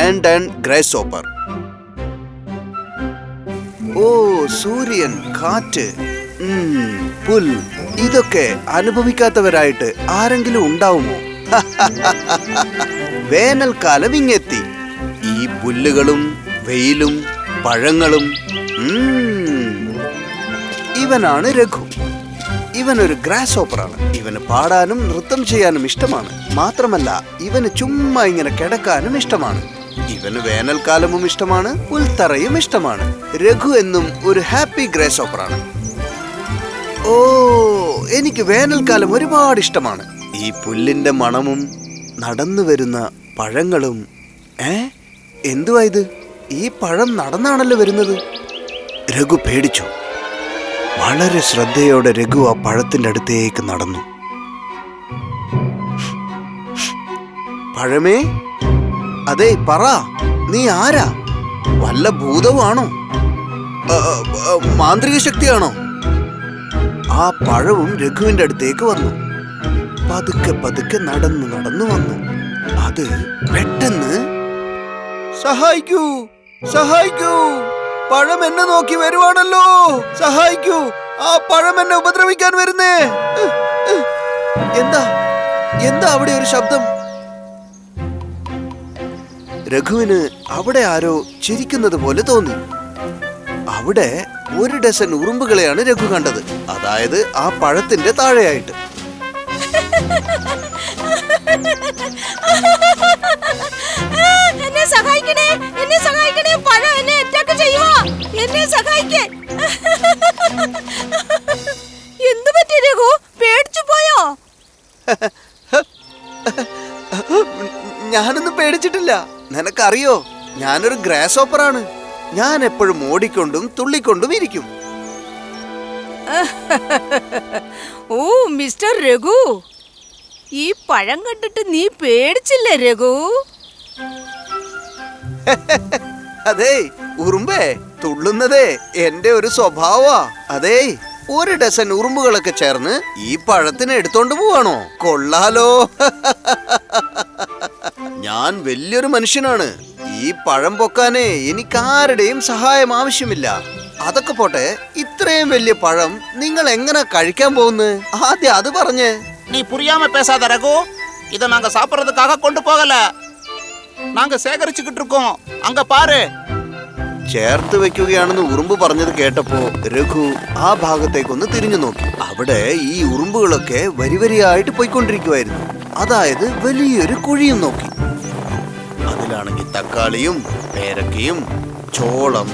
And grace hopper. ഓ, സൂര്യൻ, കാറ്റ്, പുൽ, ഇതൊക്കെ അനുഭവിക്കാത്തവരായിട്ട് ആരെങ്കിലും ഉണ്ടാവുമോ? വേനൽക്കാലം ഇങ്ങെത്തി. ഈ പുല്ലുകളും വെയിലും പഴങ്ങളും. ഇവനാണ് രഘു. ഇവനൊരു ഗ്രാസ് ഹോപ്പറാണ്. ഇവന് പാടാനും നൃത്തം ചെയ്യാനും ഇഷ്ടമാണ്. മാത്രമല്ല ഇവന് ചുമ്മാ ഇങ്ങനെ കിടക്കാനും ഇഷ്ടമാണ്. ഇവന് വേനൽക്കാലവും ഇഷ്ടമാണ്, പുൽത്തറയും ഇഷ്ടമാണ്. രഘു എന്നും ഒരു ഹാപ്പി ഗ്രാസ് ഹോപ്പറാണ്. ഓ, എനിക്ക് വേനൽക്കാലം ഒരുപാട് ഇഷ്ടമാണ്. ഈ പുല്ലിന്റെ മണമും നടന്നു വരുന്ന പഴങ്ങളും. എന്തുവാ ഇത്? ഈ പഴം നടന്നാണല്ലോ വരുന്നത്. രഘു പേടിച്ചു. വളരെ ശ്രദ്ധയോടെ രഘു ആ പഴത്തിന്റെ അടുത്തേക്ക് നടന്നു. പഴമേ, അതെ, പറ, നീ ആരാ? വല്ല ഭൂതമാണോ? മാന്ത്രിക ശക്തിയാണോ? ആ പഴവും രഘുവിന്റെ അടുത്തേക്ക് വന്നു. പതുക്കെ പതുക്കെ നടന്നു നടന്നു വന്നു. അത് പെട്ടെന്ന്, സഹായിക്കൂ, സഹായിക്കൂ, പഴം എന്നെ നോക്കി വരുവാണല്ലോ, സഹായിക്കൂ, ആ പഴം എന്നെ ഉപദ്രവിക്കാൻ വരുന്നേ. എന്താ എന്താ അവിടെ ഒരു ശബ്ദം? രഘുവിന് അവിടെ ആരോ ചിരിക്കുന്നത് പോലെ തോന്നി. അവിടെ 1 ഡസൻ ഉറുമ്പുകളെയാണ് രഘു കണ്ടത്. അതായത് ആ പഴത്തിന്റെ താഴെയായിട്ട്. എന്നെ സഹായിക്കണേ, എന്നെ സഹായിക്കണേ, പഴം എന്നെ അറ്റാക്ക് ചെയ്യുവാ, എന്നെ സഹായിക്കേ. എന്തു പറ്റി രഘു? പേടിച്ചു പോയോ? ഞാനൊന്നും പേടിച്ചിട്ടില്ല. നിനക്കറിയോ, ഞാനൊരു ഗ്രാസ് ഹോപ്പറാണ്. ഞാൻ എപ്പോഴും ഓടിക്കൊണ്ടും തുള്ളിക്കൊണ്ടും ഇരിക്കും. ഓ മിസ്റ്റർ രഘു, ഈ പഴം കണ്ടിട്ട് നീ പേടിച്ചില്ലേ രഘു? അതെ ഉറുമ്പേ, തുള്ളുന്നതേ എന്റെ ഒരു സ്വഭാവാ. അതെ, 1 ഡസൻ ഉറുമ്പുകളൊക്കെ ചേർന്ന് ഈ പഴത്തിനെ എടുത്തോണ്ട് പോവാണോ? കൊള്ളാലോ. ഞാൻ വലിയൊരു മനുഷ്യനാണ്. ഈ പഴം പൊക്കാനേ എനിക്കാരുടെയും സഹായം ആവശ്യമില്ല. അതൊക്കെ പോട്ടെ, ഇത്രയും വലിയ പഴം നിങ്ങൾ എങ്ങനെ കഴിക്കാൻ പോകുന്നു? ആദ്യം അത് പറഞ്ഞേ. நீ புரியாம பேசாத ரகு. இத நாங்க சாப்பிடுறதுக்காக கொண்டு போகல. நாங்க சேகரிச்சுக்கிட்டு இருக்கோம். அங்க பாரு. ചേർത്ത് വെക്കുകയാണെന്ന് ഉറുമ്പ് പറഞ്ഞത് കേട്ടപ്പോ രഘു ആ ഭാഗത്തേക്കൊന്ന് തിരിഞ്ഞു നോക്കി. അവിടെ ഈ ഉറുമ്പുകളൊക്കെ വരിവരിയായിട്ട് പോയിക്കൊണ്ടിരിക്കുവായിരുന്നു. അതായത് വലിയൊരു കുഴിയും നോക്കി. അതിലാണെങ്കിൽ തക്കാളിയും പേരക്കയും ചോളം,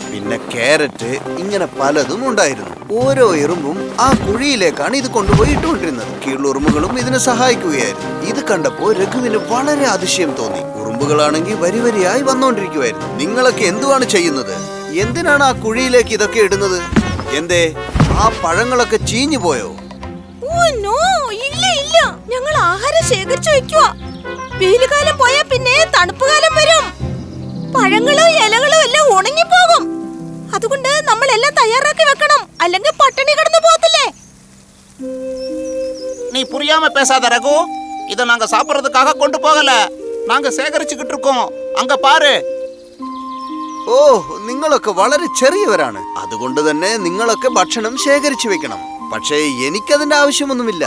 പിന്നെ ക്യാരറ്റ്, ഇങ്ങനെ പലതും ഉണ്ടായിരുന്നു. ഓരോ എറുമ്പും ആ കുഴിയിലേക്കാണ് ഇത് കൊണ്ടുപോയി ഇട്ടുകൊണ്ടിരുന്നത്. കീഴുറുമ്പുകളും ഇതിനെ സഹായിക്കുകയായിരുന്നു. ഇത് കണ്ടപ്പോ രഘുവിന് വളരെ അതിശയം തോന്നി. ഉറുമ്പുകളാണെങ്കിൽ വരിവരിയായി വന്നുകൊണ്ടിരിക്കുവായിരുന്നു. നിങ്ങളൊക്കെ എന്തുവാണ് ചെയ്യുന്നത്? എന്തിനാണ് ആ കുഴിയിലേക്ക് ഇതൊക്കെ ഇടുന്നത്? എന്തേ, ആ പഴങ്ങളൊക്കെ ചീഞ്ഞു പോയോ? ഓ നോ, ഇല്ല ഇല്ല, ഞങ്ങൾ ആഹാരം ശേഖരിച്ചു വെക്കുക. വെയിലുകാലം പോയാ പിന്നെ തണുപ്പുകാലം വരും. പഴങ്ങളും ഇലകളും എല്ലാം ഉണങ്ങിപ്പോകും. അതുകൊണ്ട് നമ്മൾ എല്ലാം തയ്യാറാക്കി വെക്കണം, അല്ലെങ്കിൽ പട്ടിണി കിടന്നു പോകത്തില്ലേ. நீ புரியாம பேசாத ரகு. இத நாங்க சாப்பிடுறதுக்காக கொண்டு போகல. நாங்க சேகரிச்சுக்கிட்டு இருக்கோம். அங்க பாரு. ഓ, നിങ്ങളൊക്കെ വളരെ ചെറിയവരാണ്. അതുകൊണ്ട് തന്നെ നിങ്ങളൊക്കെ ഭക്ഷണം ശേഖരിച്ചു വെക്കണം. പക്ഷേ എനിക്കതിന്റെ ആവശ്യമൊന്നുമില്ല.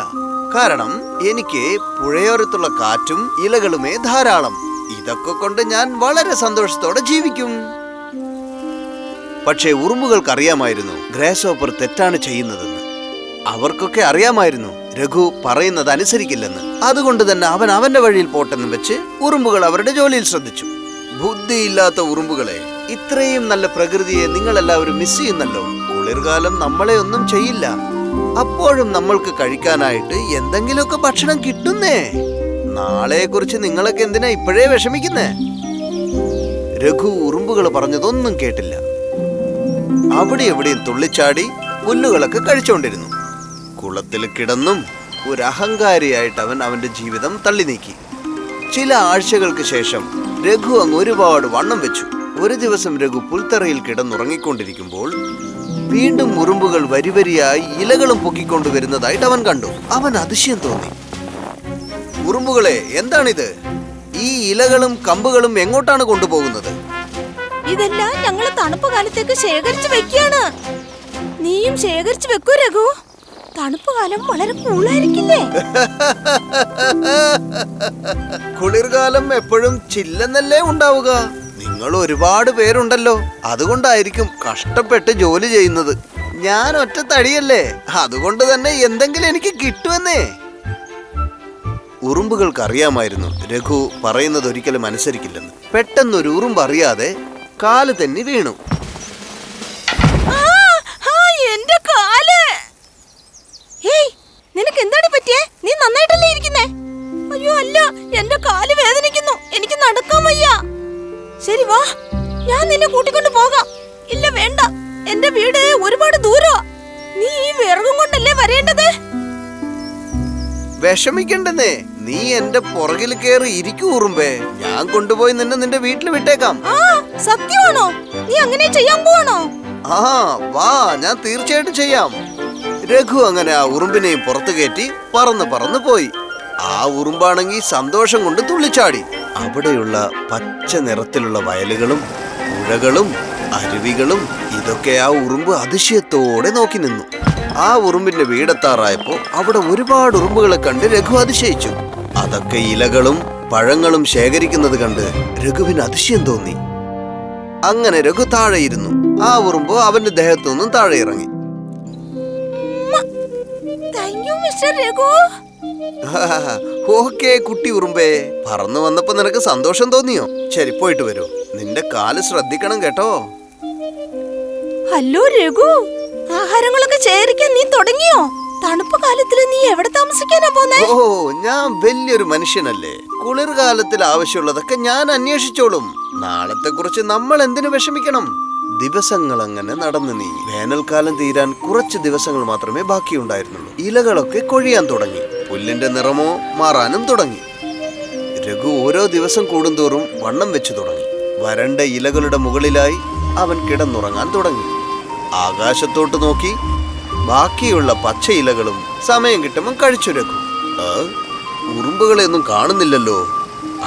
കാരണം എനിക്ക് പുഴയോരത്തുള്ള കാറ്റും ഇലകളുമേ ധാരാളം. ഇതൊക്കെ കൊണ്ട് ഞാൻ വളരെ സന്തോഷത്തോടെ ജീവിക്കും. പക്ഷേ ഉറുമ്പുകൾക്ക് അറിയാമായിരുന്നു ഗ്രാസ് ഹോപ്പർ തെറ്റാണ് ചെയ്യുന്നതെന്ന്. അവർക്കൊക്കെ അറിയാമായിരുന്നു രഘു പറയുന്നത് അനുസരിക്കില്ലെന്ന്. അതുകൊണ്ട് തന്നെ അവൻ അവന്റെ വഴിയിൽ പോട്ടെന്ന് വെച്ച് ഉറുമ്പുകൾ അവരുടെ ജോലിയിൽ ശ്രദ്ധിച്ചു. ബുദ്ധിയില്ലാത്ത ഉറുമ്പുകളെ, ഇത്രയും നല്ല പ്രകൃതിയെ നിങ്ങൾ എല്ലാവരും മിസ് ചെയ്യുന്നല്ലോ. കുളിർകാലം നമ്മളെ ഒന്നും ചെയ്യില്ല. അപ്പോഴും നമ്മൾക്ക് കഴിക്കാനായിട്ട് എന്തെങ്കിലുമൊക്കെ ഭക്ഷണം കിട്ടുന്നേ. നാളെയെ കുറിച്ച് നിങ്ങളൊക്കെ എന്തിനാ ഇപ്പോഴേ വിഷമിക്കുന്നേ? രഘു ഉറുമ്പുകൾ പറഞ്ഞതൊന്നും കേട്ടില്ല. അവിടെ എവിടെയും തുള്ളിച്ചാടി പുല്ലുകളൊക്കെ കഴിച്ചുകൊണ്ടിരുന്നു. കുളത്തിൽ കിടന്നും ഒരു അഹങ്കാരിയായിട്ട് അവൻ അവന്റെ ജീവിതം തള്ളി നീക്കി. ചില ആഴ്ചകൾക്ക് ശേഷം രഘു അങ്ങ് ഒരുപാട് വണ്ണം വെച്ചു. ഒരു ദിവസം രഘു പുൽത്തറയിൽ കിടന്നുറങ്ങിക്കൊണ്ടിരിക്കുമ്പോൾ വീണ്ടും ഉറുമ്പുകൾ വരിവരിയായി ഇലകളും പൊക്കിക്കൊണ്ടുവരുന്നതായിട്ട് അവൻ കണ്ടു. അവൻ അതിശയം തോന്നി. ഉറുമ്പുകളെ, എന്താണിത്? ഈ ഇലകളും കമ്പുകളും എങ്ങോട്ടാണ് കൊണ്ടുപോകുന്നത്? ഇതെല്ലാം ഞങ്ങൾ തണുപ്പ് കാലത്തേക്ക് ശേഖരിച്ചു വെക്കാണ്. നീയും ശേഖരിച്ചു വെക്കൂ രഘു. തണുപ്പ് കാലം വളരെ കൂളായിരിക്കില്ലേ? കുളിർകാലം എപ്പോഴും ചില്ലെന്നല്ലേ ഉണ്ടാവുക. നിങ്ങൾ ഒരുപാട് പേരുണ്ടല്ലോ, അതുകൊണ്ടായിരിക്കും കഷ്ടപ്പെട്ട് ജോലി ചെയ്യുന്നത്. ഞാൻ ഒറ്റ തടിയല്ലേ, അതുകൊണ്ട് തന്നെ എന്തെങ്കിലും എനിക്ക് കിട്ടുമെന്നേ. ഉറുമ്പുകൾക്ക് അറിയാമായിരുന്നു രഘു പറയുന്നത് ഒരിക്കലും അനുസരിക്കില്ലെന്ന്. പെട്ടെന്നൊരു ഉറുമ്പ് അറിയാതെ കാല് തന്നെ വീണു. എന്റെ കാല്! ഹേയ്, നിനക്ക് എന്താണ് പറ്റിയേ? നീ നന്നായിട്ടല്ലേ ഇരിക്കുന്നേ? അയ്യോ അല്ല, എന്റെ കാല് വേദനിക്കുന്നു. എനിക്ക് നടക്കാൻ വയ്യ. ശരി വാ, ഞാൻ നിന്നെ കൂട്ടിക്കൊണ്ട് പോകാം. ഇല്ല വേണ്ട, എന്റെ വീട് ഒരുപാട് ദൂരമാ. നീ ഈ വിറകും കൊണ്ടല്ലേ വരേണ്ടത്. വിഷമിക്കണ്ടെന്നേ, നീ എന്റെ പുറകിൽ കയറി ഇരിക്കൂ ഉറുമ്പേ. ഞാൻ കൊണ്ടുപോയി നിന്റെ വീട്ടിൽ വിട്ടേക്കാം. ആ സത്യമാണോ? നീ അങ്ങനെ ചെയ്യാൻ പോവാണോ? ആ വാ, ഞാൻ തീർച്ചയായിട്ടും ചെയ്യാം. രഘു അങ്ങനെ ആ ഉറുമ്പിനെയും പുറത്തു കയറ്റി പറന്ന് പോയി. ആ ഉറുമ്പാണെങ്കിൽ സന്തോഷം കൊണ്ട് തുള്ളിച്ചാടി. അവിടെയുള്ള പച്ച നിറത്തിലുള്ള വയലുകളും പുഴകളും അരുവികളും ഇതൊക്കെ ആ ഉറുമ്പ് അതിശയത്തോടെ നോക്കി നിന്നു. ആ ഉറുമ്പിന്റെ വീടെത്താറായപ്പോ അവിടെ ഒരുപാട് ഉറുമ്പുകളെ കണ്ട് രഘു അതിശയിച്ചു. അതൊക്കെ ഇലകളും പഴങ്ങളും ശേഖരിക്കുന്നത് കണ്ട് രഘുവിന് അതിശയം തോന്നി. അങ്ങനെ രഘു താഴെ ഇരുന്നു. ആ ഉറുമ്പ് അവന്റെ ദേഹത്തു നിന്നും താഴെ ഇറങ്ങി. Thank you mister Raghu. Okay കുട്ടി ഉറുമ്പേ, പറന്നു വന്നപ്പോ നിനക്ക് സന്തോഷം തോന്നിയോ? ശരി, പോയിട്ട് വരൂ. നിന്റെ കാല് ശ്രദ്ധിക്കണം കേട്ടോ. ഹലോ രഘു, ആഹാരങ്ങളൊക്കെ ശേഖരിക്കാൻ നീ തുടങ്ങിയോ? തണുപ്പ് കാലത്തിൽ നീ എവിടെ താമസിക്കാനാ പോന്നേ? ഓ, ഞാൻ വലിയൊരു മനുഷ്യനല്ലേ. കുളിർ കാലത്തിൽ ആവശ്യമുള്ളതൊക്കെ ഞാൻ അന്വേഷിച്ചോളും. നാളത്തെ കുറിച്ച് നമ്മൾ എന്തിനു വിഷമിക്കണം? ദിവസങ്ങൾ അങ്ങനെ നടന്നു നീങ്ങി. വേനൽക്കാലം തീരാൻ കുറച്ച് ദിവസങ്ങൾ മാത്രമേ ബാക്കിയുണ്ടായിരുന്നുള്ളൂ. ഇലകളൊക്കെ കൊഴിയാൻ തുടങ്ങി. പുല്ലിന്റെ നിറമോ മാറാനും തുടങ്ങി. രഘു ഓരോ ദിവസം കൂടുന്തോറും വണ്ണം വെച്ചു തുടങ്ങി. വരണ്ട ഇലകളുടെ മുകളിലായി അവൻ കിടന്നുറങ്ങാൻ തുടങ്ങി. ആകാശത്തോട്ട് നോക്കി ബാക്കിയുള്ള പച്ച ഇലകളും സമയം കിട്ടുമ്പോൾ കഴിച്ചു രഘു. ഉറുമ്പുകളെയൊന്നും കാണുന്നില്ലല്ലോ.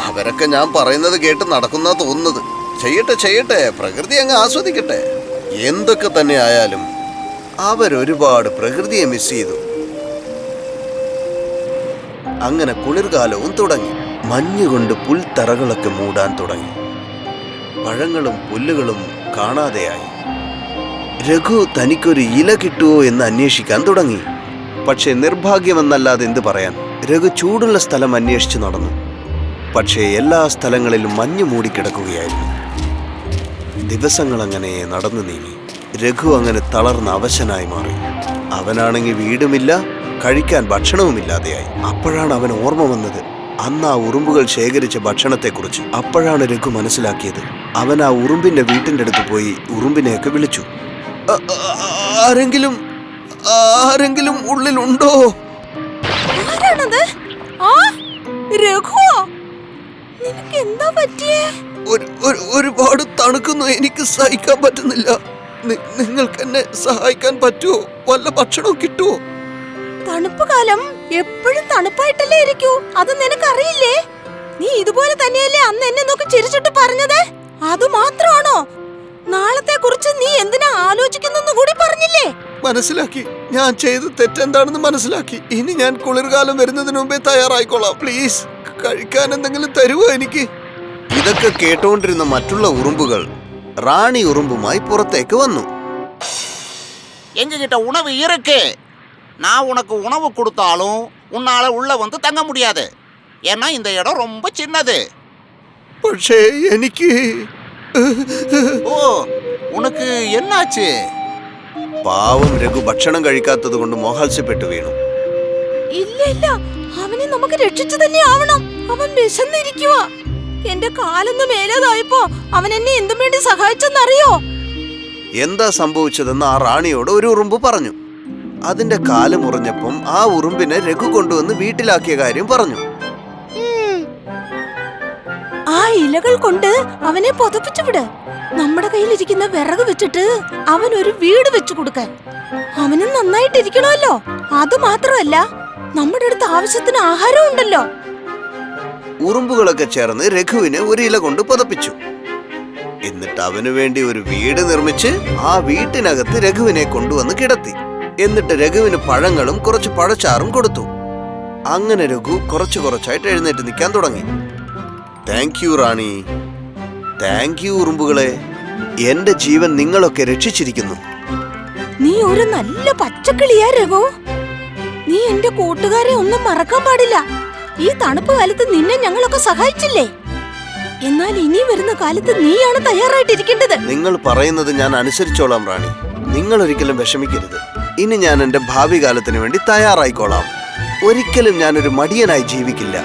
അവരൊക്കെ ഞാൻ പറയുന്നത് കേട്ട് നടക്കുന്ന തോന്നുന്നത്. ചെയ്യട്ടെ, പ്രകൃതി അങ്ങ് ആസ്വദിക്കട്ടെ. എന്തൊക്കെ തന്നെ ആയാലും അവരൊരുപാട് പ്രകൃതിയെ മിസ് ചെയ്തു. അങ്ങനെ കുളിർകാലവും തുടങ്ങി. മഞ്ഞുകൊണ്ട് പുൽത്തറകളൊക്കെ മൂടാൻ തുടങ്ങി. പഴങ്ങളും പുല്ലുകളും കാണാതെയായി. രഘു തനിക്കൊരു ഇല കിട്ടുമോ എന്ന് അന്വേഷിക്കാൻ തുടങ്ങി. പക്ഷെ നിർഭാഗ്യമെന്നല്ലാതെ എന്ത് പറയാൻ. രഘു ചൂടുള്ള സ്ഥലം അന്വേഷിച്ചു നടന്നു. പക്ഷേ എല്ലാ സ്ഥലങ്ങളിലും മഞ്ഞ് മൂടിക്കിടക്കുകയായിരുന്നു. ദിവസങ്ങൾ അങ്ങനെ നടന്നു നീങ്ങി. രഘു അങ്ങനെ തളർന്ന അവശനായി മാറി. അവനാണെങ്കിൽ വീടുമില്ല, കഴിക്കാൻ ഭക്ഷണവുമില്ലാതെയായി. അപ്പോഴാണ് അവൻ ഓർമ്മ വന്നത് അന്ന് ആ ഉറുമ്പുകൾ ശേഖരിച്ച ഭക്ഷണത്തെക്കുറിച്ച്. അപ്പോഴാണ് രഘു മനസ്സിലാക്കിയത്. അവൻ ആ ഉറുമ്പിന്റെ വീട്ടിന്റെ അടുത്ത് പോയി ഉറുമ്പിനെയൊക്കെ വിളിച്ചു. ആരെങ്കിലും ഉള്ളിലുണ്ടോ? ആരാണത്? ആ രഘുവോ? നിനക്ക് എന്താ പറ്റിയേ? ഒരുപാട് തണുക്കുന്നു, എനിക്ക് സഹിക്കാൻ പറ്റുന്നില്ല. നിങ്ങൾക്ക് എന്നെ സഹായിക്കാൻ പറ്റുമോ? വല്ല ഭക്ഷണവും കിട്ടുമോ? തണുപ്പ് കാലം എപ്പോഴും തണുപ്പായിട്ടല്ലേ ഇരിക്കൂ. അത് നിനക്കറിയില്ലേ? നീ ഇതുപോലെ തന്നെയല്ലേ അന്ന് എന്നെ നോക്കി ചിരിച്ചിട്ട് പറഞ്ഞത്? അത് മാത്രമാണോ? നാളത്തെ കുറിച്ച് നീ എന്തിനാ ആലോചിക്കുന്നു കൂടി പറഞ്ഞില്ലേ? മനസ്സിലാക്കി. ഞാൻ ചെയ്ത തെറ്റെന്താണെന്ന് മനസ്സിലാക്കി. ഇനി ഞാൻ കുളിർകാലം വരുന്നതിന് മുമ്പേ തയ്യാറായിക്കോളാം. പ്ലീസ്, കഴിക്കാൻ എന്തെങ്കിലും തരുമോ എനിക്ക്? ഇതൊക്കെ കേട്ടോണ്ടിരുന്ന മറ്റുള്ള ഉറുമ്പുകൾ റാണി ഉറുമ്പുമായി പുറത്തേക്ക് വന്നു. எங்ககிட்ட உணவு இருக்கு. நான் உனக்கு உணவு கொடுத்தாலும் உன்னால உள்ள வந்து தங்க முடியாது. ஏன்னா இந்த இடம் ரொம்ப சின்னது. പക്ഷേ എനിക്ക് ஓ, உனக்கு என்னாச்சு? പാവം രഘു ഭക്ഷണം കഴിക്കാത്തത് കൊണ്ട് മോഹാത്സ്യപ്പെട്ടു വീണു. ഇല്ല, അവനെ നമുക്ക് രക്ഷിച്ചു തന്നെ ആവണം. അവൻ വിശന്നിരിക്കുവാ. എന്റെ കാലൊന്ന് മേലേതായപ്പോ അവൻ എന്നെ എന്തും വേണ്ടി സഹായിച്ചെന്നറിയോ? എന്താ സംഭവിച്ചതെന്ന് ആ റാണിയോട് ഒരു ഉറുമ്പ് പറഞ്ഞു. അതിന്റെ കാല് മുറിഞ്ഞപ്പം ആ ഉറുമ്പിനെ രഘു കൊണ്ടുവന്ന് വീട്ടിലാക്കിയ കാര്യം പറഞ്ഞു. ആ ഇലകൾ കൊണ്ട് അവനെ പുതപ്പിച്ചു വിട്. നമ്മുടെ കയ്യിലിരിക്കുന്ന വിറക് വെച്ചിട്ട് അവൻ ഒരു വീട് വെച്ചു കൊടുക്കാൻ. അവന് നന്നായിട്ടിരിക്കണമല്ലോ. അത് മാത്രമല്ല, നമ്മുടെ അടുത്ത് ആവശ്യത്തിന് ആഹാരം ഉണ്ടല്ലോ. ഉറുമ്പുകളൊക്കെ ചേർന്ന് രഘുവിനെ ഒരു ഇല കൊണ്ട് പുതപ്പിച്ചു. എന്നിട്ട് അവനു വേണ്ടി ഒരു വീട് നിർമ്മിച്ച് ആ വീട്ടിനകത്ത് രഘുവിനെ കൊണ്ടുവന്ന് കിടത്തി. എന്നിട്ട് രഘുവിന് പഴങ്ങളും കുറച്ച് പഴച്ചാറും കൊടുത്തു. അങ്ങനെ രഘു കുറച്ചായിട്ട് എഴുന്നേറ്റ് നിൽക്കാൻ തുടങ്ങി. Thank you Rani, thank you ഉറുമ്പുകളെ, എന്റെ ജീവൻ നിങ്ങളൊക്കെ രക്ഷിച്ചിരിക്കുന്നു. നീ ഒരു നല്ല പച്ചക്കിളിയാ രഘു. നീ എന്റെ കൂട്ടുകാരെ ഒന്നും മറക്കാൻ പാടില്ല. ഈ തണുപ്പ് കാലത്ത് നിന്നെ ഞങ്ങളൊക്കെ സഹായിച്ചില്ലേ? എന്നാൽ ഇനി വരുന്ന കാലത്ത് നീയാണ് തയ്യാറായിട്ടിരിക്കേണ്ടത്. നിങ്ങൾ പറയുന്നത് ഞാൻ അനുസരിച്ചോളാം റാണി. നിങ്ങൾ ഒരിക്കലും വിഷമിക്കരുത്. ഇനി ഞാൻ എന്റെ ഭാവി കാലത്തിന് വേണ്ടി തയ്യാറായിക്കോളാം. ഒരിക്കലും ഞാനൊരു മടിയനായി ജീവിക്കില്ല.